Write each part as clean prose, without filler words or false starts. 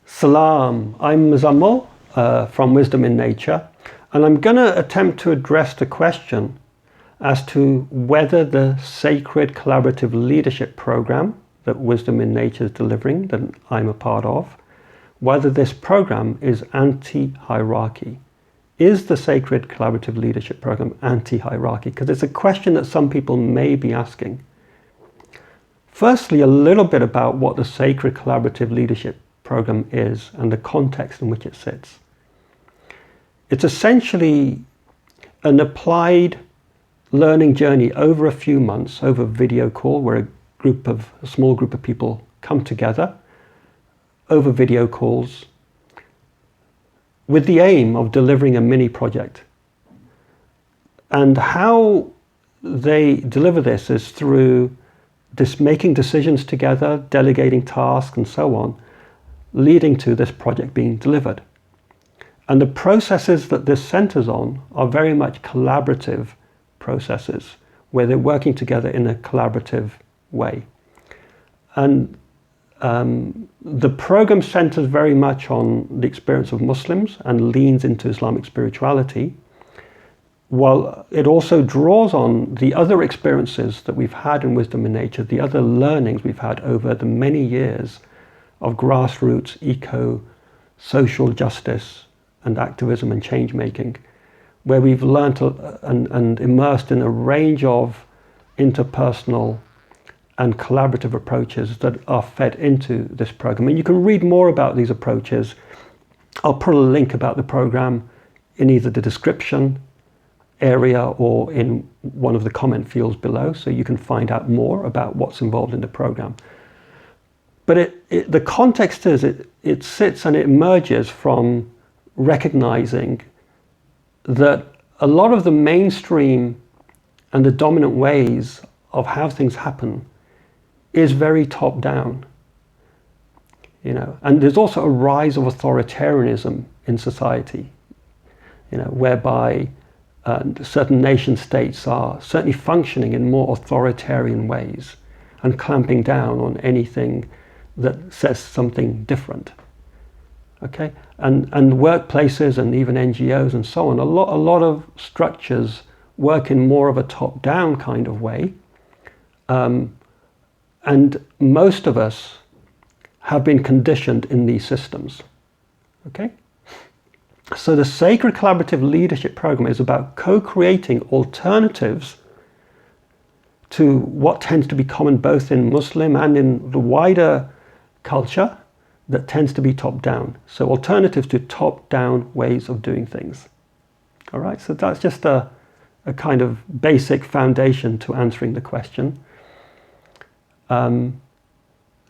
Salam, I'm Muzammal from Wisdom in Nature, and I'm going to attempt to address the question as to whether the sacred collaborative leadership program that Wisdom in Nature is delivering, that I'm a part of, whether this program is anti-hierarchy. Is the sacred collaborative leadership program anti-hierarchy? Because it's a question that some people may be asking. Firstly, a little bit about what the sacred collaborative leadership program is and the context in which it sits. It's essentially an applied learning journey over a few months, over video call, where a small group of people come together over video calls with the aim of delivering a mini project. And how they deliver this is through making decisions together, delegating tasks and so on, leading to this project being delivered. And the processes that this centers on are very much collaborative processes, where they're working together in a collaborative way. And the program centers very much on the experience of Muslims and leans into Islamic spirituality, while it also draws on the other experiences that we've had in Wisdom in Nature, the other learnings we've had over the many years of grassroots social justice and activism and change making, where we've learned and immersed in a range of interpersonal and collaborative approaches that are fed into this program. And you can read more about these approaches. I'll put a link about the program in either the description area or in one of the comment fields below, so you can find out more about what's involved in the program. But the context is it sits and it emerges from recognizing that a lot of the mainstream and the dominant ways of how things happen is very top down, and there's also a rise of authoritarianism in society, whereby certain nation states are certainly functioning in more authoritarian ways and clamping down on anything that says something different. Okay, and workplaces and even NGOs and so on, a lot of structures work in more of a top-down kind of way, and most of us have been conditioned in these systems. Okay, so the Sacred Collaborative Leadership Program is about co-creating alternatives to what tends to be common both in Muslim and in the wider culture that tends to be top-down. So alternatives to top-down ways of doing things. All right, so that's just a kind of basic foundation to answering the question.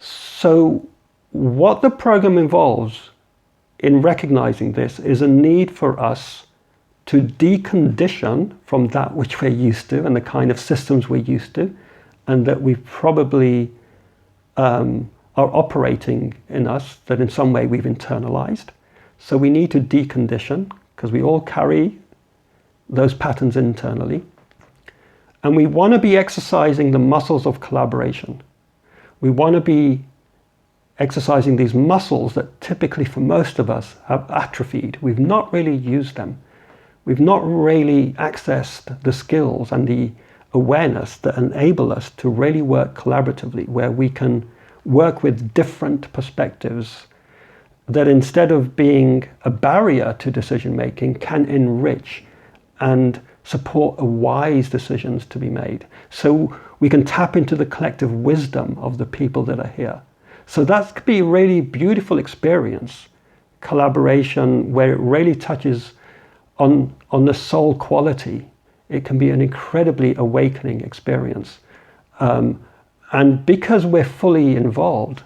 So what the program involves in recognizing this is a need for us to decondition from that which we're used to and the kind of systems we're used to, and that we probably are operating in us, that in some way we've internalized. So we need to decondition, because we all carry those patterns internally. And we want to be exercising the muscles of collaboration. We want to be exercising these muscles that typically for most of us have atrophied. We've not really used them. We've not really accessed the skills and the awareness that enable us to really work collaboratively, where we can work with different perspectives that, instead of being a barrier to decision making, can enrich and support wise decisions to be made. So we can tap into the collective wisdom of the people that are here. So that could be a really beautiful experience, collaboration, where it really touches on the soul quality. It can be an incredibly awakening experience. And because we're fully involved,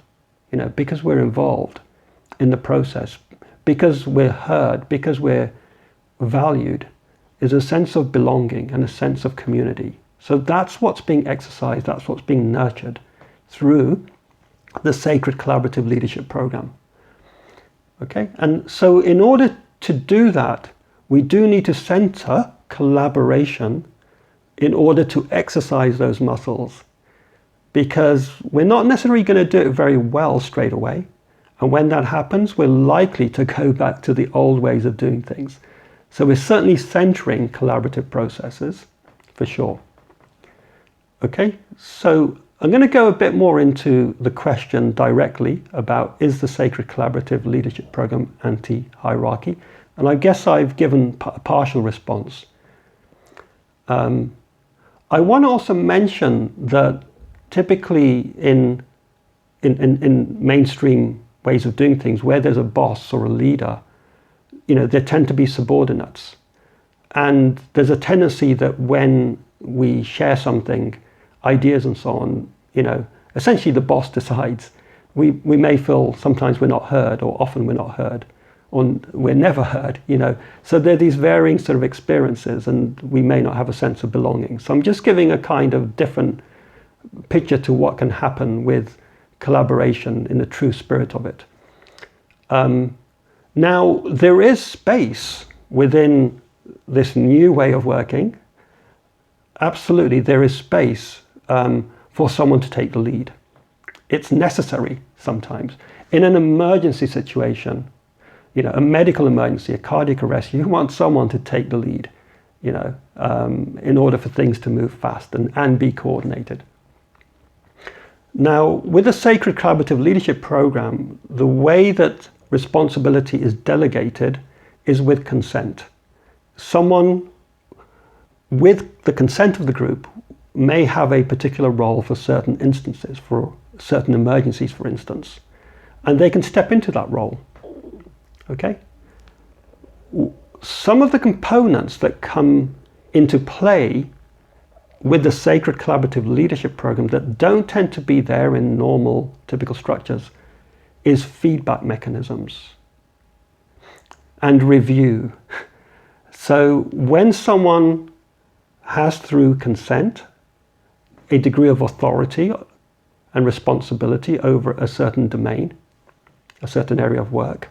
because we're involved in the process, because we're heard, because we're valued, is a sense of belonging and a sense of community. So that's what's being exercised, that's what's being nurtured through the Sacred Collaborative Leadership Program. Okay, and so in order to do that, we do need to center collaboration in order to exercise those muscles, because we're not necessarily going to do it very well straight away, And when that happens, we're likely to go back to the old ways of doing things. So we're certainly centering collaborative processes, for sure. Okay, so I'm going to go a bit more into the question directly about, is the Sacred Collaborative Leadership Program anti-hierarchy? And I guess I've given a partial response. I want to also mention that typically in mainstream ways of doing things, where there's a boss or a leader, there tend to be subordinates. And there's a tendency that when we share something, ideas and so on, essentially the boss decides. We may feel sometimes we're not heard, or often we're not heard, or we're never heard, So there are these varying sort of experiences, and we may not have a sense of belonging. So I'm just giving a kind of different picture to what can happen with collaboration in the true spirit of it. Now, there is space within this new way of working. Absolutely, there is space for someone to take the lead. It's necessary sometimes. In an emergency situation, a medical emergency, a cardiac arrest, you want someone to take the lead, in order for things to move fast and be coordinated. Now, with the Sacred Collaborative Leadership Program, the way that responsibility is delegated is with consent. Someone with the consent of the group may have a particular role for certain instances, for certain emergencies, for instance, and they can step into that role. Okay? Some of the components that come into play with the Sacred Collaborative Leadership Program that don't tend to be there in normal, typical structures is feedback mechanisms and review. So when someone has, through consent, a degree of authority and responsibility over a certain domain, a certain area of work,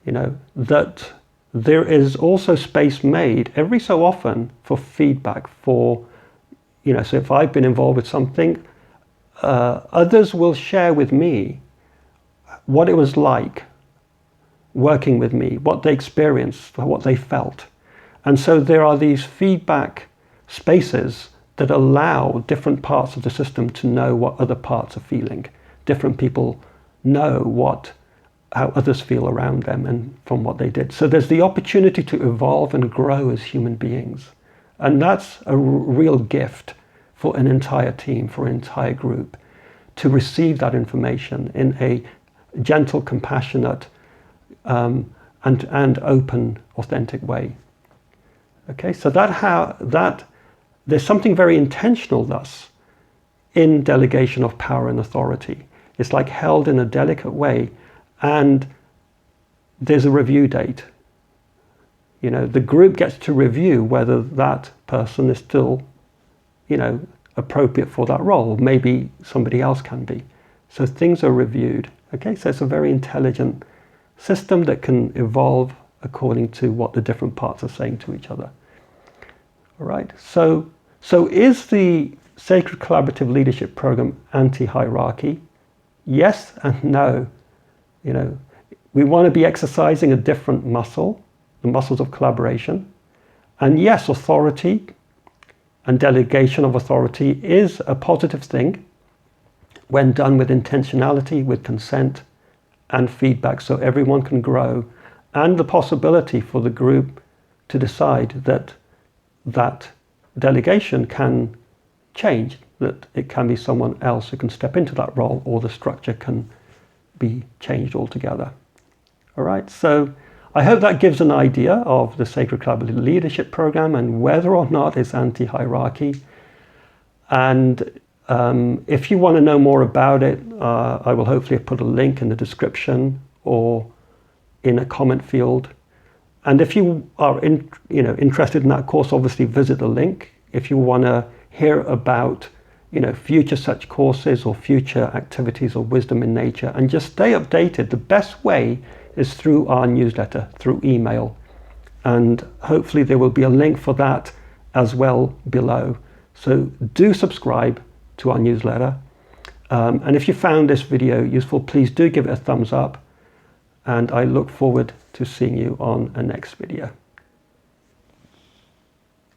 that there is also space made every so often for feedback, for, so if I've been involved with something, others will share with me what it was like working with me, what they experienced, what they felt. And so there are these feedback spaces that allow different parts of the system to know what other parts are feeling. Different people know how others feel around them and from what they did. So there's the opportunity to evolve and grow as human beings. And that's a real gift for an entire team, for an entire group, to receive that information in a gentle, compassionate, and open, authentic way. Okay, so there's something very intentional thus in delegation of power and authority. It's like held in a delicate way, and there's a review date. The group gets to review whether that person is still, appropriate for that role. Maybe somebody else can be. So things are reviewed. Okay, so it's a very intelligent system that can evolve according to what the different parts are saying to each other. All right, so is the Sacred Collaborative Leadership Program anti-hierarchy? Yes and no. We want to be exercising a different muscle, the muscles of collaboration. And yes, authority and delegation of authority is a positive thing when done with intentionality, with consent and feedback, so everyone can grow, and the possibility for the group to decide that delegation can change, that it can be someone else who can step into that role, or the structure can be changed altogether. All right, so I hope that gives an idea of the Sacred Collaborative Leadership Program and whether or not it's anti-hierarchy. And if you want to know more about it, I will hopefully put a link in the description or in a comment field. And if you are interested in that course, obviously visit the link. If you want to hear about future such courses or future activities or wisdom in nature, and just stay updated, the best way is through our newsletter, through email. And hopefully there will be a link for that as well below. So do subscribe to our newsletter, And if you found this video useful, please do give it a thumbs up, and I look forward to seeing you on a next video.